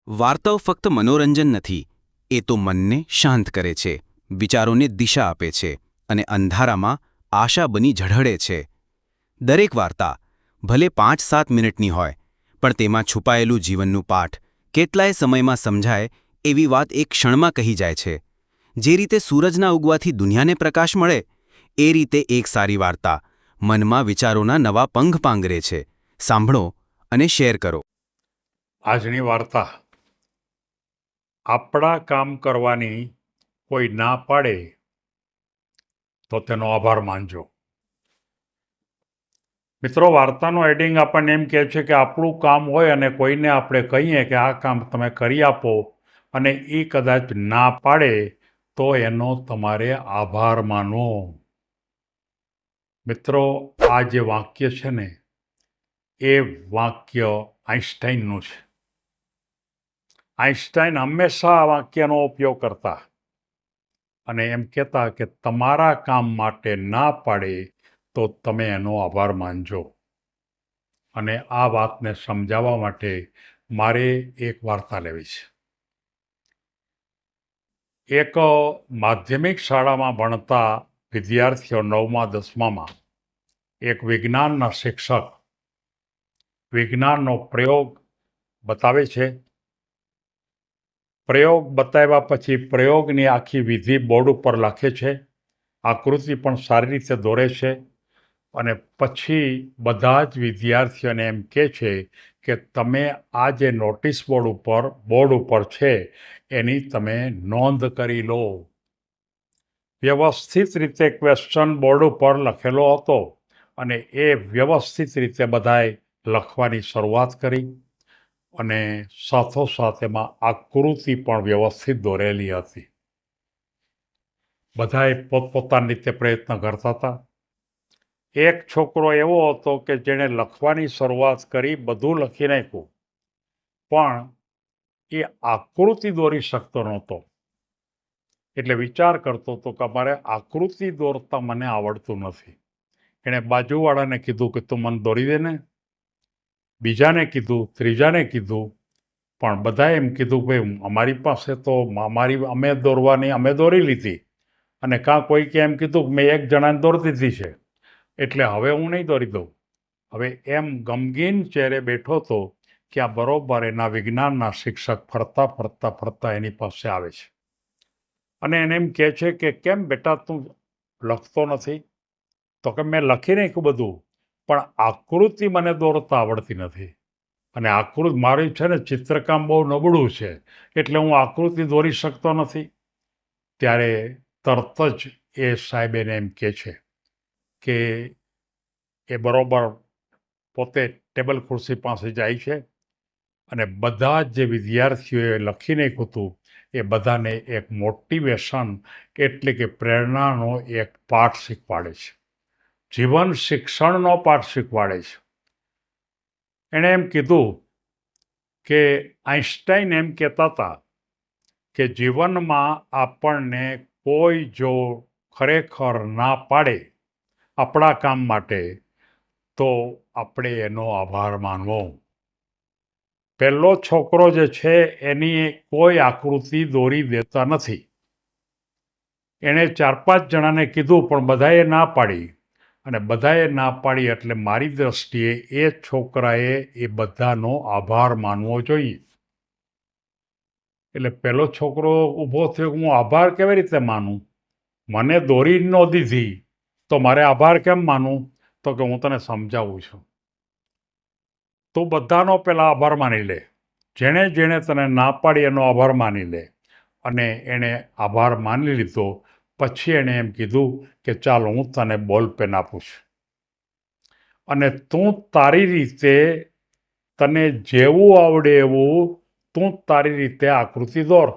વાર્તાઓ ફક્ત મનોરંજન નથી, એ તો મનને શાંત કરે છે, વિચારોને દિશા આપે છે અને અંધારામાં આશા બની ઝળહળે છે. દરેક વાર્તા, ભલે 5-7 મિનિટની હોય, પણ તેમાં છુપાયેલું જીવનનું પાઠ કેટલાય સમયમાં સમજાય એવી વાત એક ક્ષણમાં કહી જાય છે. જે રીતે સૂરજના ઉગવાથી દુનિયાને પ્રકાશ મળે, એ રીતે એક સારી વાર્તા મનમાં વિચારોના નવા પંખ પાંગરે છે. સાંભળો અને શેર કરો. આજની વાર્તા. આપણા કામ કરવાની કોઈ ના પાડે તો તેનો આભાર માનજો. મિત્રો, વાર્તાનો એડિંગ આપણને એમ કહે છે કે આપણું કામ હોય અને કોઈને આપણે કહીએ કે આ કામ તમે કરી આપો અને એ કદાચ ના પાડે તો એનો તમારે આભાર માનવો. મિત્રો, આ જે વાક્ય છે ને, એ વાક્ય આઈન્સ્ટાઈનનું છે. આઈન્સ્ટાઈન હંમેશા આ વાક્યનો ઉપયોગ કરતા અને એમ કહેતા કે તમારા કામ માટે ના પાડે તો તમે એનો આભાર માનજો. અને આ વાતને સમજાવવા માટે મારે એક વાર્તા લેવી છે. એક માધ્યમિક શાળામાં ભણતા વિદ્યાર્થીઓ 9મા-10મામાં એક વિજ્ઞાનના શિક્ષક વિજ્ઞાનનો પ્રયોગ બતાવે છે. પ્રયોગ બતાવ્યા પછી પ્રયોગની આખી વિધિ બોર્ડ ઉપર લખે છે, આકૃતિ પણ સારી રીતે દોરે છે અને પછી બધા જ વિદ્યાર્થીઓને એમ કહે છે કે તમે આ જે નોટિસ બોર્ડ ઉપર છે એની તમે નોંધ કરી લો. વ્યવસ્થિત રીતે ક્વેશ્ચન બોર્ડ ઉપર લખેલો હતો અને એ વ્યવસ્થિત રીતે બધાએ લખવાની શરૂઆત કરી અને સાથોસાથ એમાં આકૃતિ પણ વ્યવસ્થિત દોરેલી હતી. બધાએ પોતપોતાની રીતે પ્રયત્ન કરતા હતા. એક છોકરો એવો હતો કે જેણે લખવાની શરૂઆત કરી, બધું લખી નાખ્યું, પણ એ આકૃતિ દોરી શકતો નહોતો. એટલે વિચાર કરતો હતો કે અમારે આકૃતિ દોરતા મને આવડતું નથી. એણે બાજુવાળાને કીધું કે તું મને દોરી દે ને. બીજાને કીધું, ત્રીજાને કીધું, પણ બધાએ એમ કીધું ભાઈ અમારી પાસે તો અમે દોરી લીધી અને કાં કોઈકે એમ કીધું મેં એક જણાને દોરી દીધી છે એટલે હવે હું નહીં દોરી દઉં. હવે એમ ગમગીન ચહેરે બેઠો હતો કે આ બરોબર એના વિજ્ઞાનના શિક્ષક ફરતા એની પાસે આવે છે અને એને એમ કહે છે કે કેમ બેટા તું લખતો નથી? તો કે મેં લખી નાખ્યું બધું, પણ આકૃતિ મને દોરતા આવડતી નથી અને મારી છે ને ચિત્રકામ બહુ નબળું છે એટલે હું આકૃતિ દોરી શકતો નથી. ત્યારે તરત જ એ સાહેબ એને એમ કહે છે કે એ બરોબર પોતે ટેબલ ખુરશી પાસે જાય છે અને બધા જ જે વિદ્યાર્થીઓએ લખી નાખ્યું હતું એ બધાને એક મોટિવેશન એટલે કે પ્રેરણાનો એક પાઠ શીખવાડે છે. જીવન શિક્ષણનો પાઠ શીખવાડે છે. એણે એમ કીધું કે આઈન્સ્ટાઈન એમ કહેતા હતા કે જીવનમાં આપણને કોઈ જો ખરેખર ના પાડે આપણા કામ માટે તો આપણે એનો આભાર માનવો. પહેલો છોકરો જે છે એની કોઈ આકૃતિ દોરી દેતા નથી. એણે 4-5 જણાને કીધું પણ બધાએ ના પાડી અને બધાએ ના પાડી એટલે મારી દ્રષ્ટિએ એ છોકરાએ એ બધાનો આભાર માનવો જોઈએ. એટલે પેલો છોકરો ઊભો થયો, હું આભાર કેવી રીતે માનું? મને દોરી ન દીધી તો મારે આભાર કેમ માનું? તો કે હું તને સમજાવું છું. તું બધાનો પહેલાં આભાર માની લે. જેણે જેણે તને ના પાડી એનો આભાર માની લે. અને એણે આભાર માની લીધો. પછી એણે એમ કીધું કે ચાલ હું તને બોલપેન આપું છું અને તું તારી રીતે તને જેવું આવડે એવું તું તારી રીતે આકૃતિ દોર.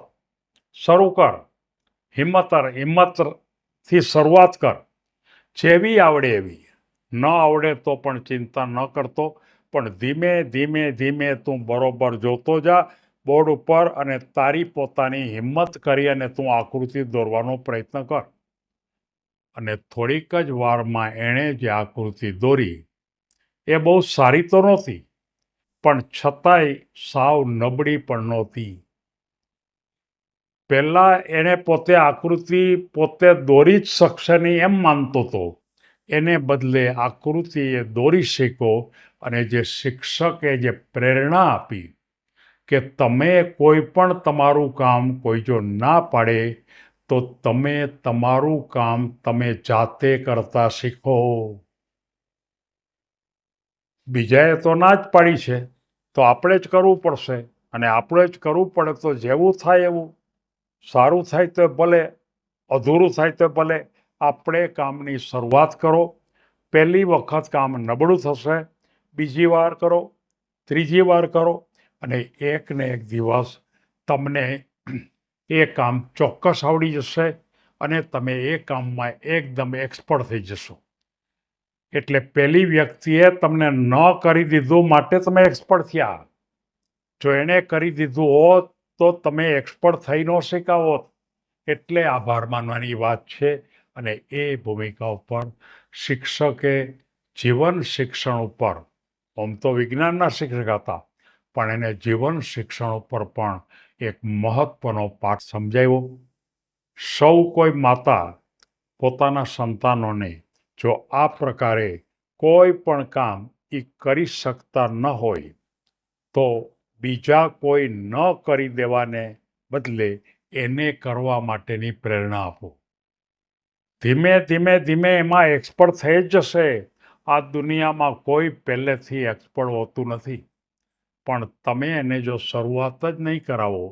શરૂ કર. હિંમતથી શરૂઆત કર. જેવી આવડે એવી. ન આવડે તો પણ ચિંતા ન કરતો, પણ ધીમે ધીમે ધીમે તું બરોબર જોતો જા બોર્ડ ઉપર અને તારી પોતાની હિંમત કરી અને તું આકૃતિ દોરવાનો પ્રયત્ન કર. અને થોડીક જ વારમાં એણે જે આકૃતિ દોરી એ બહુ સારી તો નહોતી, પણ છતાંય સાવ નબળી પણ નહોતી. પહેલાં એને પોતે આકૃતિ પોતે દોરી જ શકશે નહીં એમ માનતો હતો. એને બદલે આકૃતિએ દોરી શીખો અને જે શિક્ષકે જે પ્રેરણા આપી કે તમે કોઈ પણ તમારું કામ કોઈ જો ના પાડે તો તમે તમારું કામ તમે જાતે કરતા શીખો. બીજાએ તો ના જ પાડી છે, તો આપણે જ કરવું પડશે, અને આપણે જ કરવું પડે તો જેવું થાય એવું, સારું થાય તો ભલે, અધૂરું થાય તો ભલે, આપણે કામની શરૂઆત કરો. પહેલી વખત કામ નબળું થશે, બીજી વાર કરો, ત્રીજી વાર કરો, અને એક ને એક દિવસ તમને એ કામ ચોક્કસ આવડી જશે અને તમે એ કામમાં એકદમ એક્સપર્ટ થઈ જશો. એટલે પેલી વ્યક્તિએ તમને ન કરી દીધું માટે તમે એક્સપર્ટ થયા. જો એણે કરી દીધું હોત તો તમે એક્સપર્ટ થઈ ન શક્યા હોત. એટલે આભાર માનવાની વાત છે. અને એ ભૂમિકા ઉપર શિક્ષકે જીવન શિક્ષણ ઉપર, આમ તો વિજ્ઞાનના શિક્ષક હતા, પણ એને જીવન શિક્ષણ ઉપર પણ એક મહત્વનો પાઠ સમજાવ્યો. સૌ કોઈ માતા પોતાના સંતાનોને જો આ પ્રકારે કોઈ પણ કામ એ કરી શકતા ન હોય તો બીજા કોઈ ન કરી દેવાને બદલે એને કરવા માટેની પ્રેરણા આપો. ધીમે ધીમે ધીમે એમાં એક્સપર્ટ થઈ જ જશે. આ દુનિયામાં કોઈ પહેલેથી એક્સપર્ટ હોતું નથી, પણ તમે એને જો શરૂઆત જ નહીં કરાવો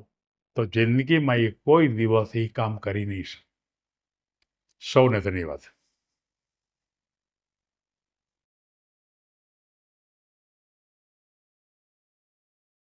તો જિંદગીમાં એ કોઈ દિવસ એ કામ કરી નહીં શકે. સૌને ધન્યવાદ.